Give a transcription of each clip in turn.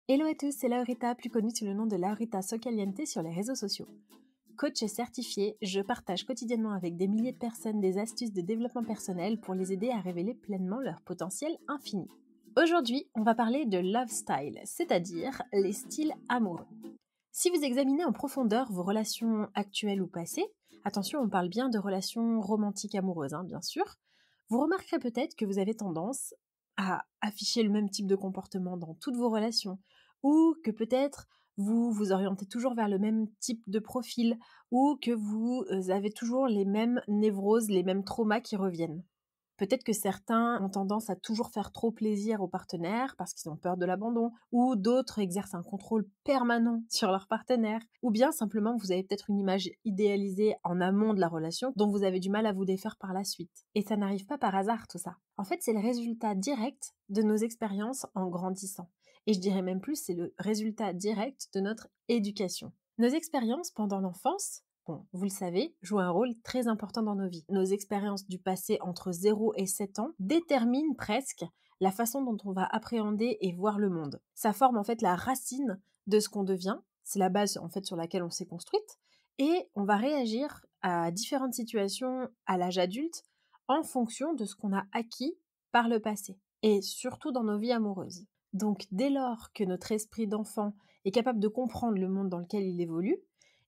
Hello à tous, c'est Laurita, plus connue sous le nom de Laurita Socaliente sur les réseaux sociaux. Coach certifiée, je partage quotidiennement avec des milliers de personnes des astuces de développement personnel pour les aider à révéler pleinement leur potentiel infini. Aujourd'hui, on va parler de love style, c'est-à-dire les styles amoureux. Si vous examinez en profondeur vos relations actuelles ou passées, attention, on parle bien de relations romantiques amoureuses, bien sûr, vous remarquerez peut-être que vous avez tendance à afficher le même type de comportement dans toutes vos relations, ou que peut-être vous vous orientez toujours vers le même type de profil, ou que vous avez toujours les mêmes névroses, les mêmes traumas qui reviennent. Peut-être que certains ont tendance à toujours faire trop plaisir aux partenaires parce qu'ils ont peur de l'abandon, ou d'autres exercent un contrôle permanent sur leur partenaire, ou bien simplement vous avez peut-être une image idéalisée en amont de la relation dont vous avez du mal à vous défaire par la suite. Et ça n'arrive pas par hasard tout ça. En fait, c'est le résultat direct de nos expériences en grandissant. Et je dirais même plus, c'est le résultat direct de notre éducation. Nos expériences pendant l'enfance, vous le savez, jouent un rôle très important dans nos vies. Nos expériences du passé entre 0 et 7 ans déterminent presque la façon dont on va appréhender et voir le monde. Ça forme en fait la racine de ce qu'on devient, c'est la base en fait sur laquelle on s'est construite, et on va réagir à différentes situations à l'âge adulte en fonction de ce qu'on a acquis par le passé, et surtout dans nos vies amoureuses. Donc dès lors que notre esprit d'enfant est capable de comprendre le monde dans lequel il évolue,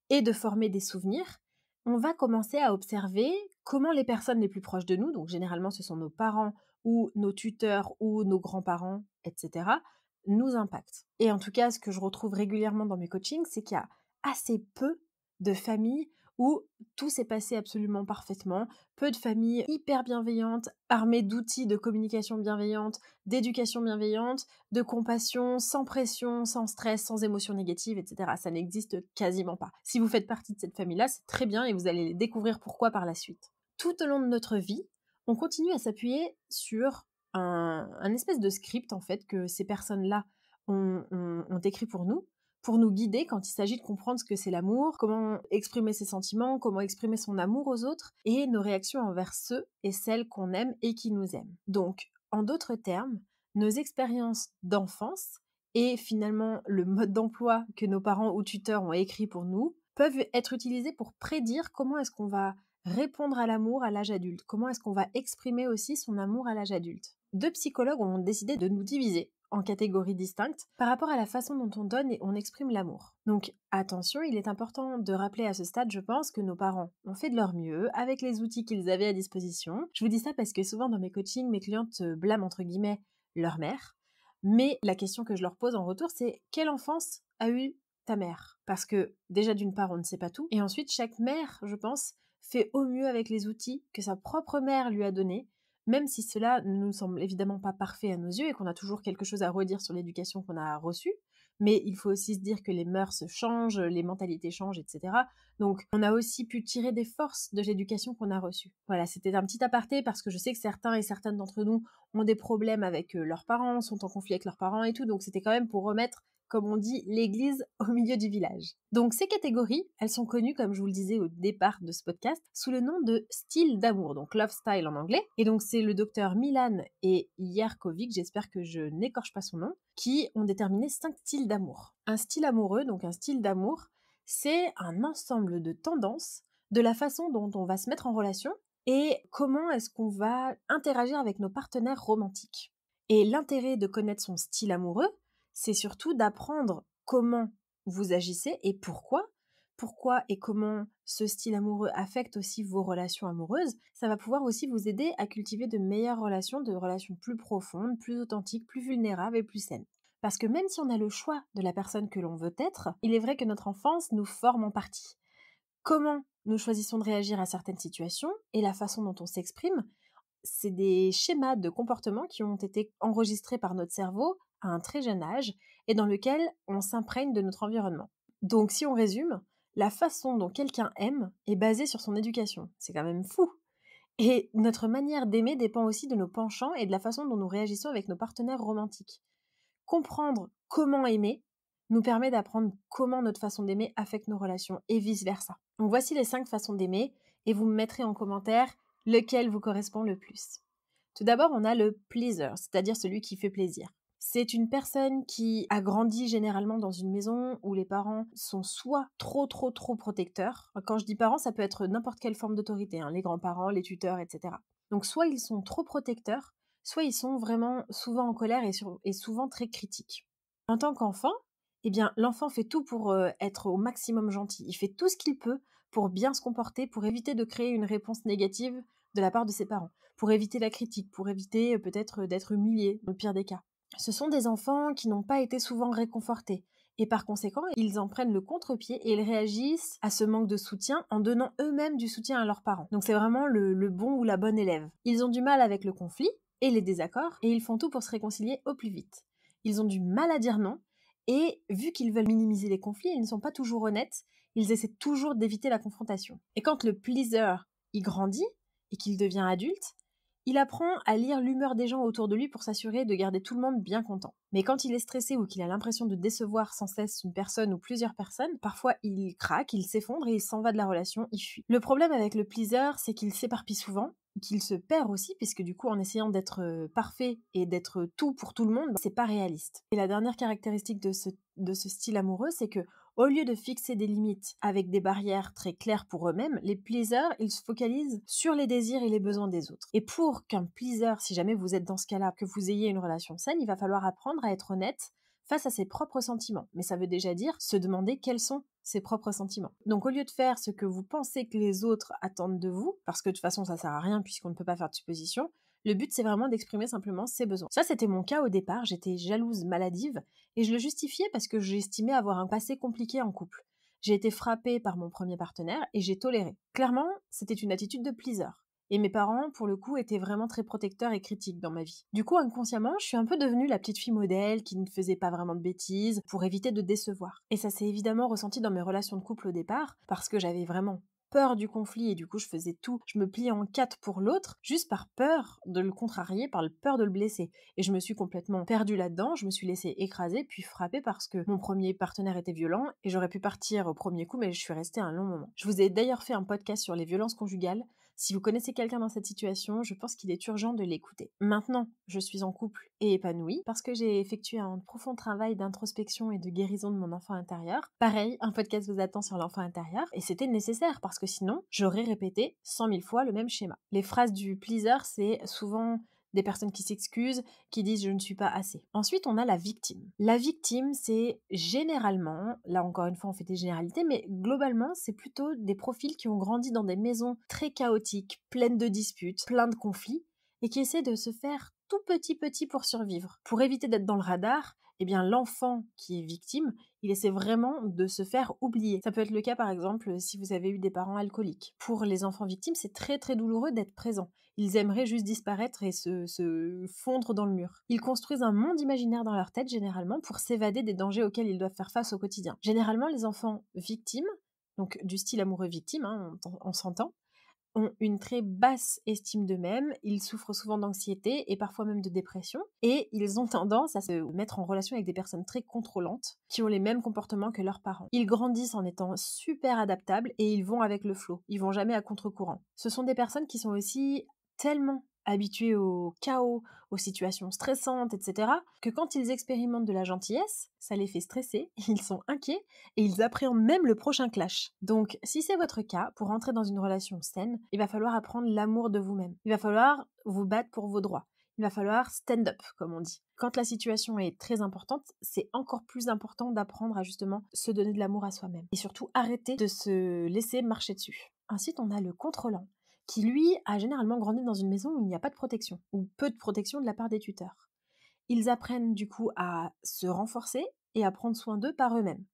et de former des souvenirs, on va commencer à observer comment les personnes les plus proches de nous, donc généralement ce sont nos parents ou nos tuteurs ou nos grands-parents, etc., nous impactent. Et en tout cas, ce que je retrouve régulièrement dans mes coachings, c'est qu'il y a assez peu de familles où tout s'est passé absolument parfaitement, peu de familles hyper bienveillantes, armées d'outils de communication bienveillante, d'éducation bienveillante, de compassion, sans pression, sans stress, sans émotions négatives, etc. Ça n'existe quasiment pas. Si vous faites partie de cette famille-là, c'est très bien et vous allez découvrir pourquoi par la suite. Tout au long de notre vie, on continue à s'appuyer sur un espèce de script en fait que ces personnes-là ont écrit pour nous guider quand il s'agit de comprendre ce que c'est l'amour, comment exprimer ses sentiments, comment exprimer son amour aux autres et nos réactions envers ceux et celles qu'on aime et qui nous aiment. Donc, en d'autres termes, nos expériences d'enfance et finalement le mode d'emploi que nos parents ou tuteurs ont écrit pour nous peuvent être utilisés pour prédire comment est-ce qu'on va répondre à l'amour à l'âge adulte, comment est-ce qu'on va exprimer aussi son amour à l'âge adulte. Deux psychologues ont décidé de nous diviser en catégories distinctes par rapport à la façon dont on donne et on exprime l'amour. Donc attention, il est important de rappeler à ce stade, je pense, que nos parents ont fait de leur mieux avec les outils qu'ils avaient à disposition. Je vous dis ça parce que souvent dans mes coachings, mes clientes blâment entre guillemets leur mère, mais la question que je leur pose en retour, c'est quelle enfance a eu ta mère? Parce que déjà d'une part, on ne sait pas tout, et ensuite chaque mère, je pense, fait au mieux avec les outils que sa propre mère lui a donnés, même si cela ne nous semble évidemment pas parfait à nos yeux et qu'on a toujours quelque chose à redire sur l'éducation qu'on a reçue, mais il faut aussi se dire que les mœurs changent, les mentalités changent, etc. Donc on a aussi pu tirer des forces de l'éducation qu'on a reçue. Voilà, c'était un petit aparté parce que je sais que certains et certaines d'entre nous ont des problèmes avec leurs parents, sont en conflit avec leurs parents et tout, donc c'était quand même pour remettre, comme on dit, l'église au milieu du village. Donc ces catégories, elles sont connues, comme je vous le disais au départ de ce podcast, sous le nom de style d'amour, donc love style en anglais. Et donc c'est le docteur Milan et Yerkovic, j'espère que je n'écorche pas son nom, qui ont déterminé 5 styles d'amour. Un style amoureux, donc un style d'amour, c'est un ensemble de tendances de la façon dont on va se mettre en relation et comment est-ce qu'on va interagir avec nos partenaires romantiques. Et l'intérêt de connaître son style amoureux, c'est surtout d'apprendre comment vous agissez et pourquoi et comment ce style amoureux affecte aussi vos relations amoureuses. Ça va pouvoir aussi vous aider à cultiver de meilleures relations, de relations plus profondes, plus authentiques, plus vulnérables et plus saines. Parce que même si on a le choix de la personne que l'on veut être, il est vrai que notre enfance nous forme en partie. Comment nous choisissons de réagir à certaines situations et la façon dont on s'exprime, c'est des schémas de comportement qui ont été enregistrés par notre cerveau à un très jeune âge et dans lequel on s'imprègne de notre environnement. Donc si on résume, la façon dont quelqu'un aime est basée sur son éducation. C'est quand même fou. Et notre manière d'aimer dépend aussi de nos penchants et de la façon dont nous réagissons avec nos partenaires romantiques. Comprendre comment aimer nous permet d'apprendre comment notre façon d'aimer affecte nos relations et vice-versa. Donc voici les 5 façons d'aimer et vous me mettrez en commentaire lequel vous correspond le plus. Tout d'abord, on a le pleaser, c'est-à-dire celui qui fait plaisir. C'est une personne qui a grandi généralement dans une maison où les parents sont soit trop protecteurs. Quand je dis parents, ça peut être n'importe quelle forme d'autorité, hein, les grands-parents, les tuteurs, etc. Donc soit ils sont trop protecteurs, soit ils sont vraiment souvent en colère et souvent très critiques. En tant qu'enfant, eh bien, l'enfant fait tout pour être au maximum gentil. Il fait tout ce qu'il peut pour bien se comporter, pour éviter de créer une réponse négative de la part de ses parents, pour éviter la critique, pour éviter peut-être d'être humilié, dans le pire des cas. Ce sont des enfants qui n'ont pas été souvent réconfortés, et par conséquent, ils en prennent le contre-pied et ils réagissent à ce manque de soutien en donnant eux-mêmes du soutien à leurs parents. Donc c'est vraiment le bon ou la bonne élève. Ils ont du mal avec le conflit et les désaccords, et ils font tout pour se réconcilier au plus vite. Ils ont du mal à dire non, et vu qu'ils veulent minimiser les conflits, ils ne sont pas toujours honnêtes, ils essaient toujours d'éviter la confrontation. Et quand le pleaser, il grandit, et qu'il devient adulte, il apprend à lire l'humeur des gens autour de lui pour s'assurer de garder tout le monde bien content. Mais quand il est stressé ou qu'il a l'impression de décevoir sans cesse une personne ou plusieurs personnes, parfois il craque, il s'effondre et il s'en va de la relation, il fuit. Le problème avec le pleaser, c'est qu'il s'éparpille souvent, qu'il se perd aussi, puisque du coup en essayant d'être parfait et d'être tout pour tout le monde, c'est pas réaliste. Et la dernière caractéristique de ce style amoureux, c'est que au lieu de fixer des limites avec des barrières très claires pour eux-mêmes, les pleasers, ils se focalisent sur les désirs et les besoins des autres. Et pour qu'un pleaser, si jamais vous êtes dans ce cas-là, que vous ayez une relation saine, il va falloir apprendre à être honnête face à ses propres sentiments. Mais ça veut déjà dire se demander quels sont ses propres sentiments. Donc au lieu de faire ce que vous pensez que les autres attendent de vous, parce que de toute façon ça sert à rien puisqu'on ne peut pas faire de suppositions, le but c'est vraiment d'exprimer simplement ses besoins. Ça c'était mon cas au départ, j'étais jalouse maladive et je le justifiais parce que j'estimais avoir un passé compliqué en couple. J'ai été frappée par mon premier partenaire et j'ai toléré. Clairement, c'était une attitude de pleaser. Et mes parents, pour le coup, étaient vraiment très protecteurs et critiques dans ma vie. Du coup, inconsciemment, je suis un peu devenue la petite fille modèle qui ne faisait pas vraiment de bêtises pour éviter de décevoir. Et ça s'est évidemment ressenti dans mes relations de couple au départ, parce que j'avais vraiment peur du conflit et du coup je faisais tout, je me pliais en quatre pour l'autre, juste par peur de le contrarier, par peur de le blesser. Et je me suis complètement perdue là-dedans, je me suis laissée écraser puis frapper parce que mon premier partenaire était violent et j'aurais pu partir au premier coup mais je suis restée un long moment. Je vous ai d'ailleurs fait un podcast sur les violences conjugales. Si vous connaissez quelqu'un dans cette situation, je pense qu'il est urgent de l'écouter. Maintenant, je suis en couple et épanouie parce que j'ai effectué un profond travail d'introspection et de guérison de mon enfant intérieur. Pareil, un podcast vous attend sur l'enfant intérieur et c'était nécessaire parce que sinon, j'aurais répété 100 000 fois le même schéma. Les phrases du pleaser, c'est souvent des personnes qui s'excusent, qui disent je ne suis pas assez. Ensuite, on a la victime. La victime, c'est généralement, là encore une fois on fait des généralités, mais globalement c'est plutôt des profils qui ont grandi dans des maisons très chaotiques, pleines de disputes, plein de conflits, et qui essaient de se faire tout petit pour survivre. Pour éviter d'être dans le radar, eh bien l'enfant qui est victime, il essaie vraiment de se faire oublier. Ça peut être le cas par exemple si vous avez eu des parents alcooliques. Pour les enfants victimes, c'est très douloureux d'être présent. Ils aimeraient juste disparaître et se fondre dans le mur. Ils construisent un monde imaginaire dans leur tête généralement pour s'évader des dangers auxquels ils doivent faire face au quotidien. Généralement, les enfants victimes, donc du style amoureux victime, hein, on s'entend, ont une très basse estime d'eux-mêmes, ils souffrent souvent d'anxiété et parfois même de dépression, et ils ont tendance à se mettre en relation avec des personnes très contrôlantes qui ont les mêmes comportements que leurs parents. Ils grandissent en étant super adaptables et ils vont avec le flot, ils vont jamais à contre-courant. Ce sont des personnes qui sont aussi tellement habitués au chaos, aux situations stressantes, etc., que quand ils expérimentent de la gentillesse, ça les fait stresser, ils sont inquiets et ils appréhendent même le prochain clash. Donc, si c'est votre cas, pour entrer dans une relation saine, il va falloir apprendre l'amour de vous-même. Il va falloir vous battre pour vos droits. Il va falloir stand up, comme on dit. Quand la situation est très importante, c'est encore plus important d'apprendre à justement se donner de l'amour à soi-même. Et surtout, arrêter de se laisser marcher dessus. Ensuite, on a le contrôlant, qui lui a généralement grandi dans une maison où il n'y a pas de protection, ou peu de protection de la part des tuteurs. Ils apprennent du coup à se renforcer et à prendre soin d'eux par eux-mêmes.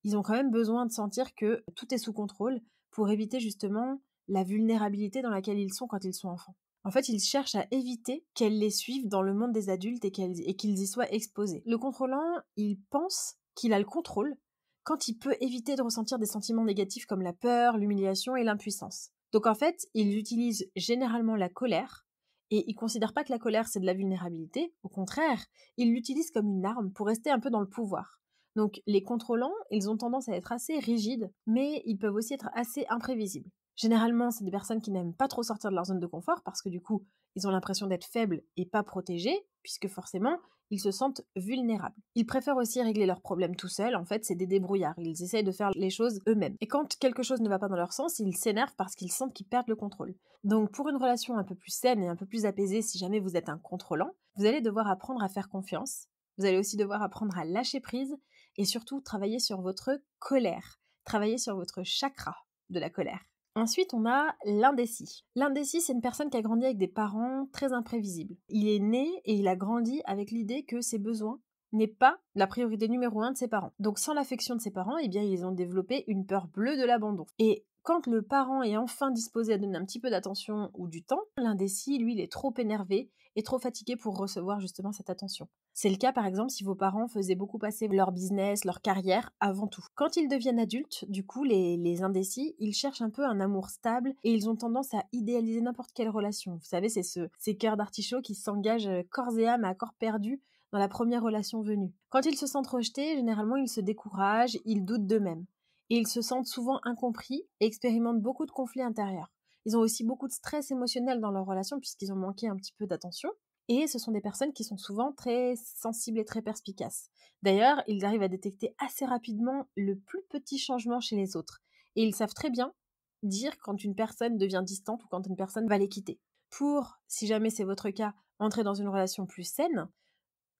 Ils ont quand même besoin de sentir que tout est sous contrôle pour éviter justement la vulnérabilité dans laquelle ils sont quand ils sont enfants. En fait, ils cherchent à éviter qu'elles les suivent dans le monde des adultes et qu'ils y soient exposés. Le contrôlant, il pense qu'il a le contrôle quand il peut éviter de ressentir des sentiments négatifs comme la peur, l'humiliation et l'impuissance. Donc en fait, il utilise généralement la colère et il ne considère pas que la colère c'est de la vulnérabilité. Au contraire, il l'utilise comme une arme pour rester un peu dans le pouvoir. Donc les contrôlants, ils ont tendance à être assez rigides, mais ils peuvent aussi être assez imprévisibles. Généralement, c'est des personnes qui n'aiment pas trop sortir de leur zone de confort parce que du coup, ils ont l'impression d'être faibles et pas protégés, puisque forcément, ils se sentent vulnérables. Ils préfèrent aussi régler leurs problèmes tout seuls, en fait, c'est des débrouillards, ils essayent de faire les choses eux-mêmes. Et quand quelque chose ne va pas dans leur sens, ils s'énervent parce qu'ils sentent qu'ils perdent le contrôle. Donc pour une relation un peu plus saine et un peu plus apaisée, si jamais vous êtes un contrôlant, vous allez devoir apprendre à faire confiance, vous allez aussi devoir apprendre à lâcher prise et surtout travailler sur votre colère, travailler sur votre chakra de la colère. Ensuite, on a l'indécis. L'indécis, c'est une personne qui a grandi avec des parents très imprévisibles. Il est né et il a grandi avec l'idée que ses besoins n'est pas la priorité numéro 1 de ses parents. Donc sans l'affection de ses parents, eh bien ils ont développé une peur bleue de l'abandon. Et quand le parent est enfin disposé à donner un petit peu d'attention ou du temps, l'indécis, lui, il est trop énervé et trop fatigué pour recevoir justement cette attention. C'est le cas par exemple si vos parents faisaient beaucoup passer leur business, leur carrière avant tout. Quand ils deviennent adultes, du coup, les indécis, ils cherchent un peu un amour stable et ils ont tendance à idéaliser n'importe quelle relation. Vous savez, c'est ces cœurs d'artichaut qui s'engagent corps et âme à corps perdu dans la première relation venue. Quand ils se sentent rejetés, généralement ils se découragent, ils doutent d'eux-mêmes. Et ils se sentent souvent incompris et expérimentent beaucoup de conflits intérieurs. Ils ont aussi beaucoup de stress émotionnel dans leur relation puisqu'ils ont manqué un petit peu d'attention. Et ce sont des personnes qui sont souvent très sensibles et très perspicaces. D'ailleurs, ils arrivent à détecter assez rapidement le plus petit changement chez les autres. Et ils savent très bien dire quand une personne devient distante ou quand une personne va les quitter. Pour, si jamais c'est votre cas, entrer dans une relation plus saine,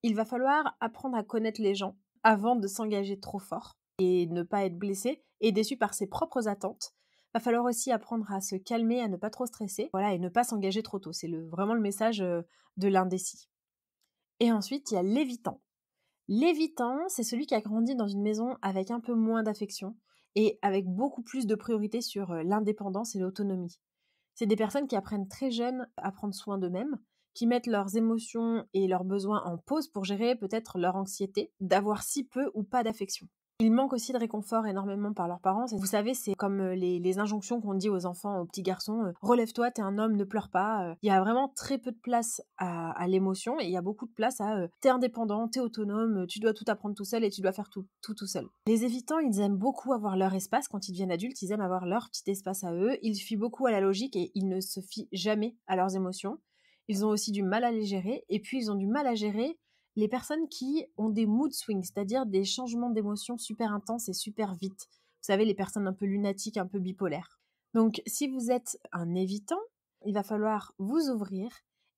il va falloir apprendre à connaître les gens avant de s'engager trop fort et ne pas être blessé et déçu par ses propres attentes. Va falloir aussi apprendre à se calmer, à ne pas trop stresser, voilà, et ne pas s'engager trop tôt. C'est vraiment le message de l'indécis. Et ensuite, il y a l'évitant. L'évitant, c'est celui qui a grandi dans une maison avec un peu moins d'affection et avec beaucoup plus de priorité sur l'indépendance et l'autonomie. C'est des personnes qui apprennent très jeunes à prendre soin d'eux-mêmes, qui mettent leurs émotions et leurs besoins en pause pour gérer peut-être leur anxiété d'avoir si peu ou pas d'affection. Ils manquent aussi de réconfort énormément par leurs parents. Vous savez, c'est comme les injonctions qu'on dit aux enfants, aux petits garçons, relève-toi, t'es un homme, ne pleure pas. Il y a vraiment très peu de place à l'émotion et il y a beaucoup de place à t'es indépendant, t'es autonome, tu dois tout apprendre tout seul et tu dois faire tout seul. Les évitants, ils aiment beaucoup avoir leur espace. Quand ils deviennent adultes, ils aiment avoir leur petit espace à eux. Ils se fient beaucoup à la logique et ils ne se fient jamais à leurs émotions. Ils ont aussi du mal à les gérer et puis ils ont du mal à gérer les personnes qui ont des mood swings, c'est-à-dire des changements d'émotions super intenses et super vite. Vous savez, les personnes un peu lunatiques, un peu bipolaires. Donc, si vous êtes un évitant, il va falloir vous ouvrir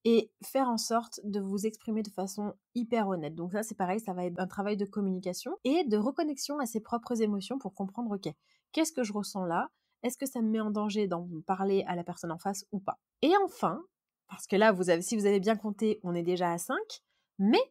et faire en sorte de vous exprimer de façon hyper honnête. Donc ça, c'est pareil, ça va être un travail de communication et de reconnexion à ses propres émotions pour comprendre, ok, qu'est-ce que je ressens là? Est-ce que ça me met en danger d'en parler à la personne en face ou pas? Et enfin, parce que là, si vous avez bien compté, on est déjà à 5, mais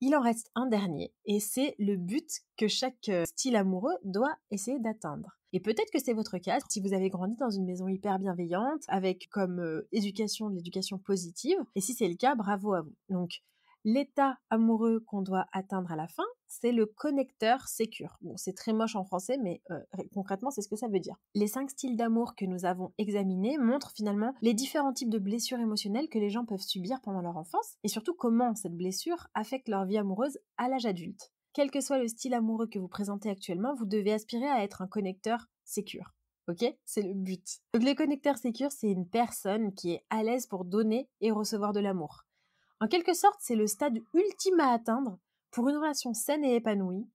il en reste un dernier, et c'est le but que chaque style amoureux doit essayer d'atteindre. Et peut-être que c'est votre cas, si vous avez grandi dans une maison hyper bienveillante, avec comme éducation de l'éducation positive, et si c'est le cas, bravo à vous. Donc, l'état amoureux qu'on doit atteindre à la fin, c'est le connecteur sécure. Bon, c'est très moche en français, mais concrètement, c'est ce que ça veut dire. Les 5 styles d'amour que nous avons examinés montrent finalement les différents types de blessures émotionnelles que les gens peuvent subir pendant leur enfance, et surtout comment cette blessure affecte leur vie amoureuse à l'âge adulte. Quel que soit le style amoureux que vous présentez actuellement, vous devez aspirer à être un connecteur sécure. Ok? C'est le but. Donc le connecteur sécure, c'est une personne qui est à l'aise pour donner et recevoir de l'amour. En quelque sorte, c'est le stade ultime à atteindre pour une relation saine et épanouie,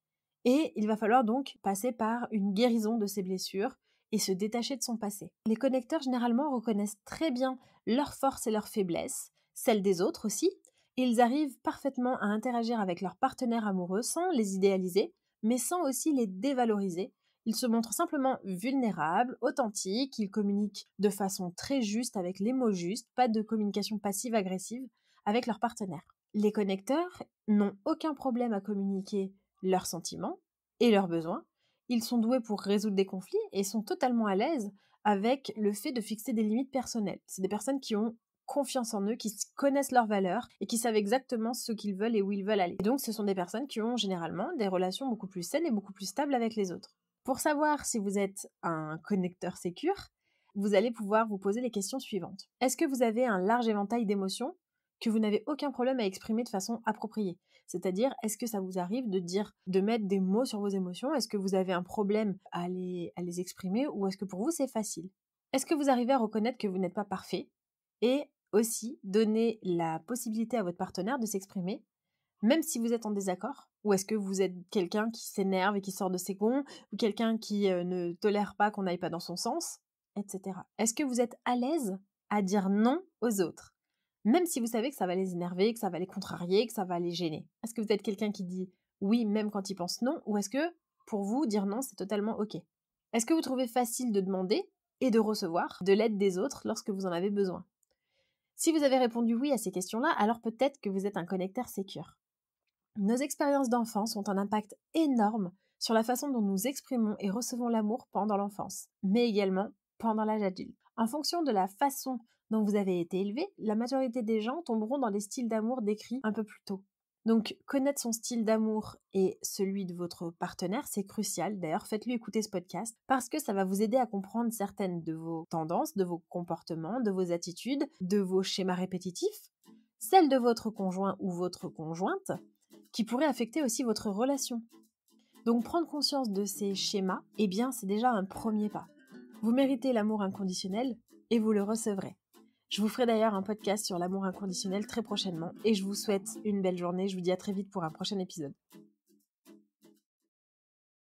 et il va falloir donc passer par une guérison de ses blessures et se détacher de son passé. Les connecteurs généralement reconnaissent très bien leurs forces et leurs faiblesses, celles des autres aussi, et ils arrivent parfaitement à interagir avec leurs partenaires amoureux sans les idéaliser, mais sans aussi les dévaloriser. Ils se montrent simplement vulnérables, authentiques, ils communiquent de façon très juste avec les mots justes, pas de communication passive-agressive, avec leurs partenaires. Les connecteurs n'ont aucun problème à communiquer leurs sentiments et leurs besoins. Ils sont doués pour résoudre des conflits et sont totalement à l'aise avec le fait de fixer des limites personnelles. C'est des personnes qui ont confiance en eux, qui connaissent leurs valeurs et qui savent exactement ce qu'ils veulent et où ils veulent aller. Et donc ce sont des personnes qui ont généralement des relations beaucoup plus saines et beaucoup plus stables avec les autres. Pour savoir si vous êtes un connecteur sécure, vous allez pouvoir vous poser les questions suivantes. Est-ce que vous avez un large éventail d'émotions que vous n'avez aucun problème à exprimer de façon appropriée? C'est-à-dire, est-ce que ça vous arrive de mettre des mots sur vos émotions? Est-ce que vous avez un problème à les exprimer ou est-ce que pour vous c'est facile? Est-ce que vous arrivez à reconnaître que vous n'êtes pas parfait et aussi donner la possibilité à votre partenaire de s'exprimer, même si vous êtes en désaccord? Ou est-ce que vous êtes quelqu'un qui s'énerve et qui sort de ses gonds, ou quelqu'un qui ne tolère pas qu'on n'aille pas dans son sens, etc. Est-ce que vous êtes à l'aise à dire non aux autres, même si vous savez que ça va les énerver, que ça va les contrarier, que ça va les gêner? Est-ce que vous êtes quelqu'un qui dit oui même quand il pense non, ou est-ce que pour vous, dire non, c'est totalement OK? Est-ce que vous trouvez facile de demander et de recevoir de l'aide des autres lorsque vous en avez besoin? Si vous avez répondu oui à ces questions-là, alors peut-être que vous êtes un connecteur sécure. Nos expériences d'enfance ont un impact énorme sur la façon dont nous exprimons et recevons l'amour pendant l'enfance, mais également pendant l'âge adulte. En fonction de la façon dont vous avez été élevé, la majorité des gens tomberont dans les styles d'amour décrits un peu plus tôt. Donc, connaître son style d'amour et celui de votre partenaire, c'est crucial. D'ailleurs, faites-lui écouter ce podcast parce que ça va vous aider à comprendre certaines de vos tendances, de vos comportements, de vos attitudes, de vos schémas répétitifs, celles de votre conjoint ou votre conjointe, qui pourraient affecter aussi votre relation. Donc, prendre conscience de ces schémas, eh bien, c'est déjà un premier pas. Vous méritez l'amour inconditionnel et vous le recevrez. Je vous ferai d'ailleurs un podcast sur l'amour inconditionnel très prochainement et je vous souhaite une belle journée. Je vous dis à très vite pour un prochain épisode.